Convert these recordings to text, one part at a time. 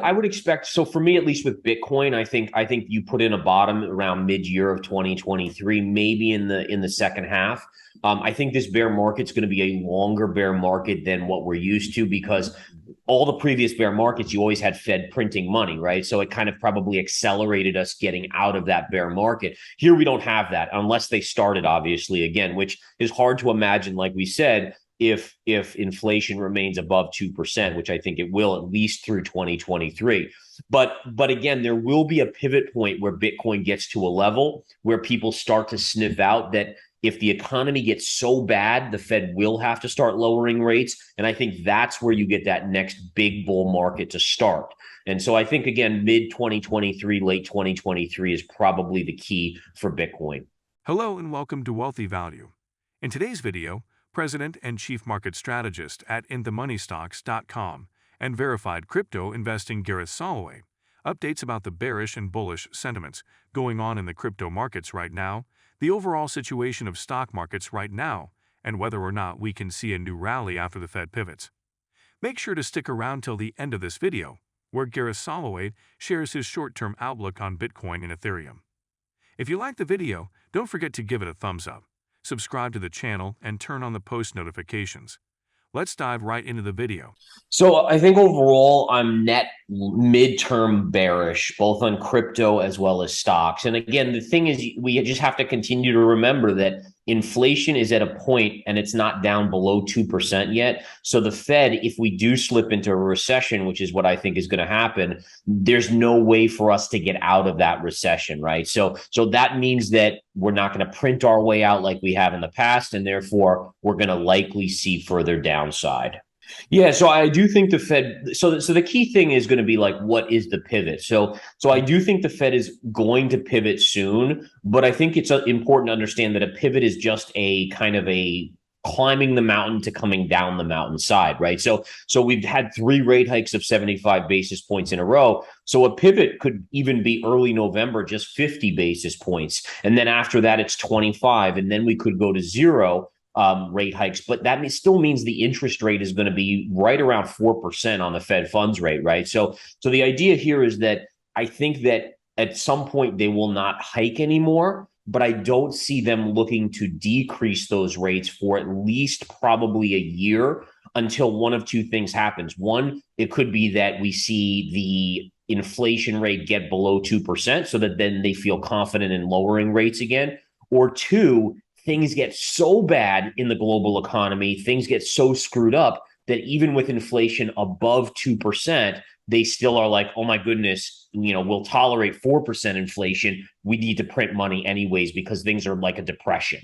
I would expect, so for me, at least with Bitcoin, I think you put in a bottom around mid-year of 2023, maybe in the second half. I think this bear market's going to be a longer bear market than what we're used to, because all the previous bear markets, you always had Fed printing money, right? So it kind of probably accelerated us getting out of that bear market. Here we don't have that, unless they started, obviously, again, which is hard to imagine, like we said, if inflation remains above 2%, which I think it will, at least through 2023. But again, there will be a pivot point where Bitcoin gets to a level where people start to sniff out that if the economy gets so bad, the Fed will have to start lowering rates. And I think that's where you get that next big bull market to start. And so I think, again, mid 2023, late 2023 is probably the key for Bitcoin. Hello and welcome to Wealthy Value. In today's video, President and Chief Market Strategist at InTheMoneyStocks.com and verified crypto investing Gareth Soloway updates about the bearish and bullish sentiments going on in the crypto markets right now, the overall situation of stock markets right now, and whether or not we can see a new rally after the Fed pivots. Make sure to stick around till the end of this video, where Gareth Soloway shares his short-term outlook on Bitcoin and Ethereum. If you like the video, don't forget to give it a thumbs up, subscribe to the channel, and turn on the post notifications. Let's dive right into the video. So I think overall, I'm net midterm bearish, both on crypto as well as stocks. And again, the thing is, we just have to continue to remember that inflation is at a point and it's not down below 2% yet. So the Fed, if we do slip into a recession, which is what I think is going to happen, there's no way for us to get out of that recession, right? So that means that we're not going to print our way out like we have in the past, and therefore we're going to likely see further downside. Yeah, so I do think the Fed. So the key thing is going to be like, what is the pivot? So I do think the Fed is going to pivot soon, but I think it's important to understand that a pivot is just a kind of a climbing the mountain to coming down the mountainside, right? So we've had 3 rate hikes of 75 basis points in a row. So a pivot could even be early November, just 50 basis points, and then after that it's 25, and then we could go to 0. Rate hikes, but that still means the interest rate is going to be right around 4% on the Fed funds rate, right? So the idea here is that I think that at some point they will not hike anymore, but I don't see them looking to decrease those rates for at least probably a year, until one of two things happens. One, it could be that we see the inflation rate get below 2%, so that then they feel confident in lowering rates again. Or two, things get so bad in the global economy, things get so screwed up that even with inflation above 2%, they still are like, oh my goodness, we'll tolerate 4% inflation. We need to print money anyways because things are like a depression.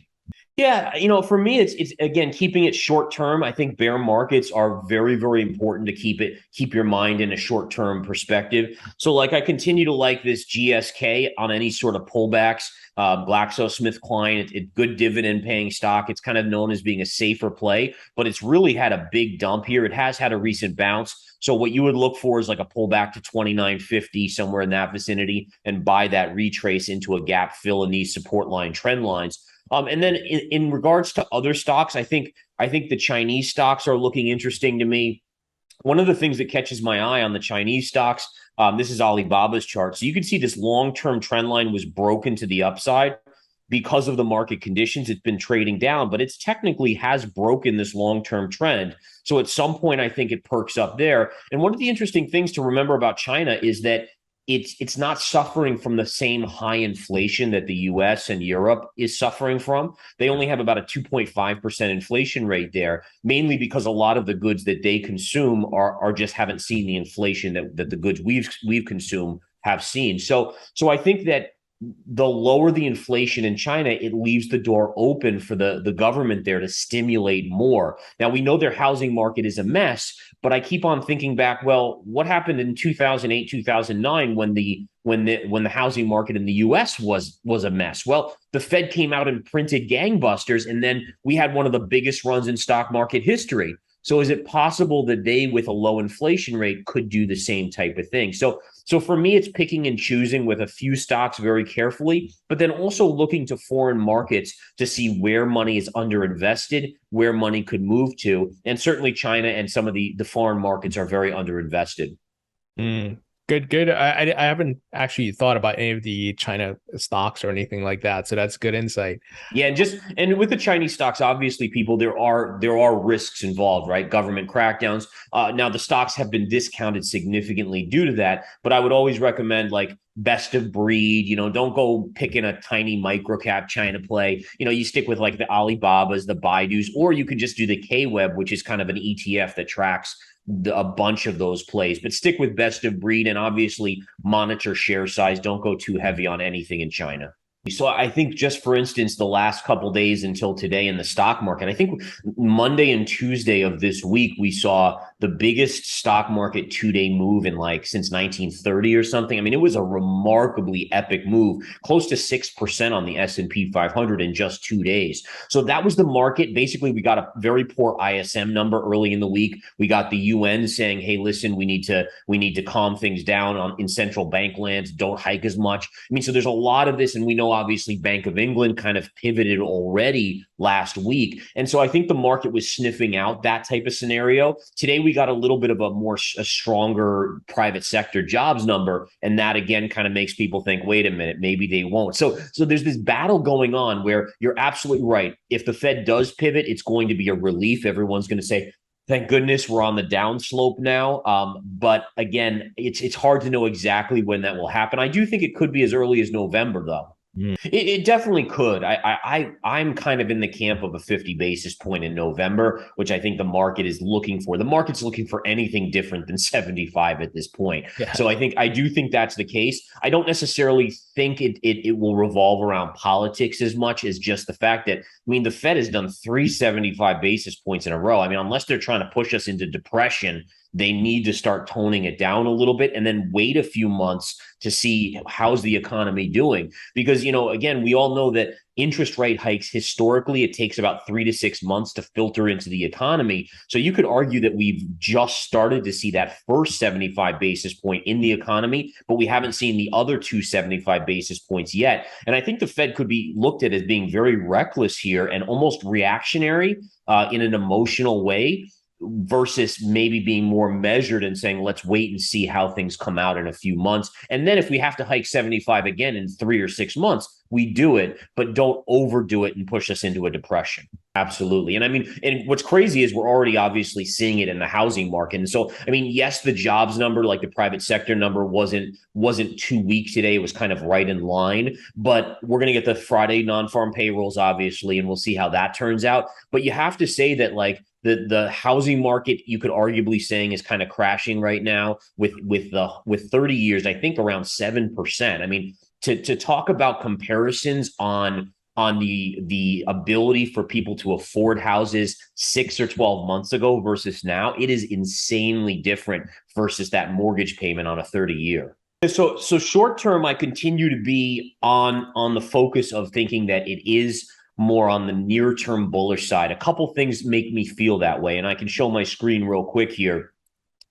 Yeah, for me, it's again keeping it short term. I think bear markets are very, very important to keep your mind in a short term perspective. So, like, I continue to like this GSK on any sort of pullbacks. GlaxoSmithKline, it's good dividend paying stock. It's kind of known as being a safer play, but it's really had a big dump here. It has had a recent bounce. So what you would look for is like a pullback to 29.50, somewhere in that vicinity, and buy that retrace into a gap fill in these support line trend lines. And then in regards to other stocks, I think the Chinese stocks are looking interesting to me. One of the things that catches my eye on the Chinese stocks, this is Alibaba's chart. So you can see this long-term trend line was broken to the upside because of the market conditions. It's been trading down, but it's technically has broken this long-term trend. So at some point, I think it perks up there. And one of the interesting things to remember about China is that it's not suffering from the same high inflation that the US and Europe is suffering from. They only have about a 2.5% inflation rate there, mainly because a lot of the goods that they consume are just haven't seen the inflation that the goods we've consumed have seen. So I think that the lower the inflation in China, it leaves the door open for the government there to stimulate more. Now, we know their housing market is a mess, but I keep on thinking back, well, what happened in 2008, 2009 when the housing market in the US was a mess? Well, the Fed came out and printed gangbusters, and then we had one of the biggest runs in stock market history. So is it possible that they, with a low inflation rate, could do the same type of thing? So for me, it's picking and choosing with a few stocks very carefully, but then also looking to foreign markets to see where money is underinvested, where money could move to. And certainly China and some of the foreign markets are very underinvested. Mm. Good, good. I haven't actually thought about any of the China stocks or anything like that. So that's good insight. Yeah, and with the Chinese stocks, obviously, people there are risks involved, right? Government crackdowns. Now the stocks have been discounted significantly due to that, but I would always recommend like best of breed. Don't go picking a tiny micro cap China play. You stick with like the Alibabas, the Baidus, or you could just do the K Web, which is kind of an ETF that tracks a bunch of those plays. But stick with best of breed and obviously monitor share size. Don't go too heavy on anything in China. So I think just for instance, the last couple days until today in the stock market, I think Monday and Tuesday of this week, we saw the biggest stock market 2-day move in like since 1930 or something. I mean, it was a remarkably epic move, close to 6% on the S&P 500 in just 2 days. So that was the market. Basically, we got a very poor ISM number early in the week. We got the UN saying, "Hey, listen, we need to calm things down in central bank lands. Don't hike as much." I mean, so there's a lot of this, and we know obviously Bank of England kind of pivoted already last week. And so I think the market was sniffing out that type of scenario. Today, we got a little bit of a stronger private sector jobs number. And that again kind of makes people think, wait a minute, maybe they won't. So there's this battle going on where you're absolutely right. If the Fed does pivot, it's going to be a relief. Everyone's going to say, thank goodness we're on the downslope now. But again, it's hard to know exactly when that will happen. I do think it could be as early as November, though. Mm. It definitely could. I'm kind of in the camp of a 50 basis point in November, which I think the market is looking for. The market's looking for anything different than 75 at this point. Yeah. So I do think that's the case. I don't necessarily think it will revolve around politics as much as just the fact that, I mean, the Fed has done 375 basis points in a row. I mean, unless they're trying to push us into depression, they need to start toning it down a little bit and then wait a few months to see how's the economy doing. Because, again, we all know that interest rate hikes, historically, it takes about 3 to 6 months to filter into the economy. So you could argue that we've just started to see that first 75 basis point in the economy, but we haven't seen the other 275 basis points yet. And I think the Fed could be looked at as being very reckless here and almost reactionary in an emotional way, versus maybe being more measured and saying, let's wait and see how things come out in a few months. And then if we have to hike 75 again in 3 or 6 months, we do it, but don't overdo it and push us into a depression. Absolutely. And I mean, and what's crazy is we're already obviously seeing it in the housing market. And so, I mean, yes, the jobs number, like the private sector number, wasn't too weak today. It was kind of right in line, but we're going to get the Friday non-farm payrolls, obviously, and we'll see how that turns out. But you have to say that like the housing market, you could arguably saying, is kind of crashing right now with 30 years, I think around 7%. I mean, to talk about comparisons on the ability for people to afford houses 6 or 12 months ago versus now, it is insanely different versus that mortgage payment on a 30-year. So short term, I continue to be on the focus of thinking that it is more on the near term bullish side. A couple things make me feel that way, and I can show my screen real quick here.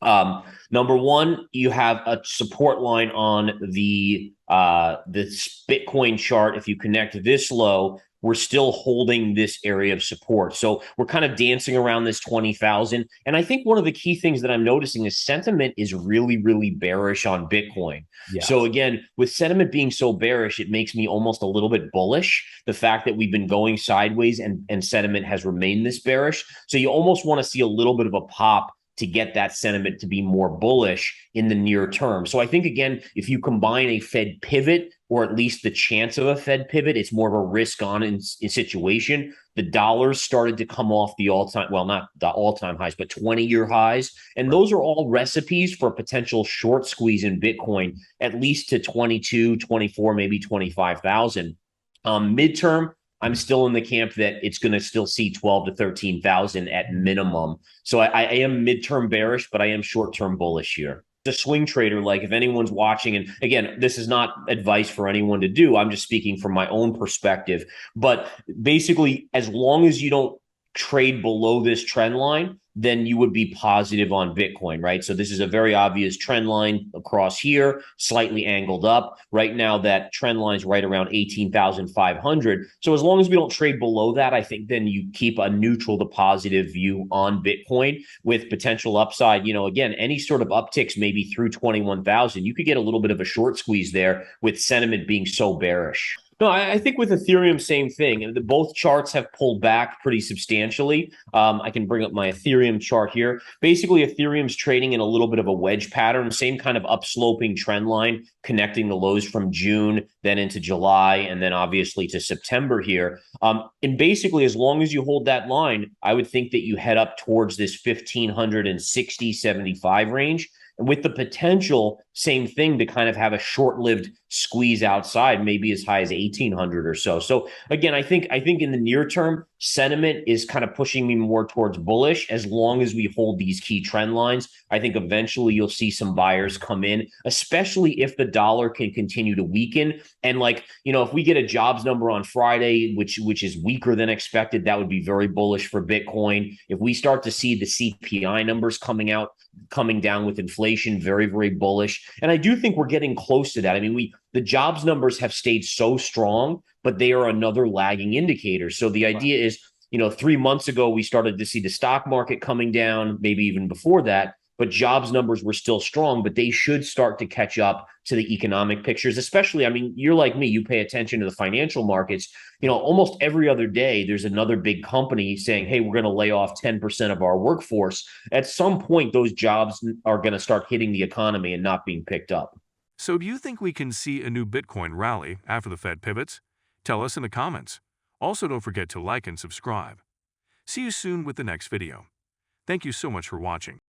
Number one, you have a support line on the Bitcoin chart. If you connect this low, we're still holding this area of support. So we're kind of dancing around this 20,000. And I think one of the key things that I'm noticing is sentiment is really, really bearish on Bitcoin. Yeah. So again, with sentiment being so bearish, it makes me almost a little bit bullish. The fact that we've been going sideways and sentiment has remained this bearish. So you almost want to see a little bit of a pop to get that sentiment to be more bullish in the near term. So I think, again, if you combine a Fed pivot, or at least the chance of a Fed pivot, it's more of a risk on in situation. The dollars started to come off the all-time, well, not the all-time highs, but 20-year highs. And those are all recipes for a potential short squeeze in Bitcoin, at least to 22, 24, maybe 25,000. Midterm, I'm still in the camp that it's going to still see 12 to 13,000 at minimum. So I am midterm bearish, but I am short-term bullish here. The swing trader, like if anyone's watching, and again, this is not advice for anyone to do. I'm just speaking from my own perspective. But basically, as long as you don't trade below this trend line, then you would be positive on Bitcoin, right? So this is a very obvious trend line across here, slightly angled up. Right now, that trend line is right around 18,500. So as long as we don't trade below that, I think then you keep a neutral to positive view on Bitcoin with potential upside. Again, any sort of upticks maybe through 21,000, you could get a little bit of a short squeeze there with sentiment being so bearish. No, I think with Ethereum, same thing. Both charts have pulled back pretty substantially. I can bring up my Ethereum chart here. Basically, Ethereum's trading in a little bit of a wedge pattern, same kind of upsloping trend line, connecting the lows from June, then into July, and then obviously to September here. And basically, as long as you hold that line, I would think that you head up towards this 1560, 75 range, with the potential, same thing, to kind of have a short-lived squeeze outside, maybe as high as 1800 or so. So again, I think in the near term, sentiment is kind of pushing me more towards bullish. As long as we hold these key trend lines, I think eventually you'll see some buyers come in, especially if the dollar can continue to weaken. And if we get a jobs number on Friday, which is weaker than expected, that would be very bullish for Bitcoin. If we start to see the CPI numbers coming down with inflation, very, very bullish. And I do think we're getting close to that. I mean, the jobs numbers have stayed so strong, but they are another lagging indicator. So the idea is, 3 months ago, we started to see the stock market coming down, maybe even before that, but jobs numbers were still strong, but they should start to catch up to the economic pictures, especially, I mean, you're like me, you pay attention to the financial markets. Almost every other day, there's another big company saying, hey, we're going to lay off 10% of our workforce. At some point, those jobs are going to start hitting the economy and not being picked up. So do you think we can see a new Bitcoin rally after the Fed pivots? Tell us in the comments. Also, don't forget to like and subscribe. See you soon with the next video. Thank you so much for watching.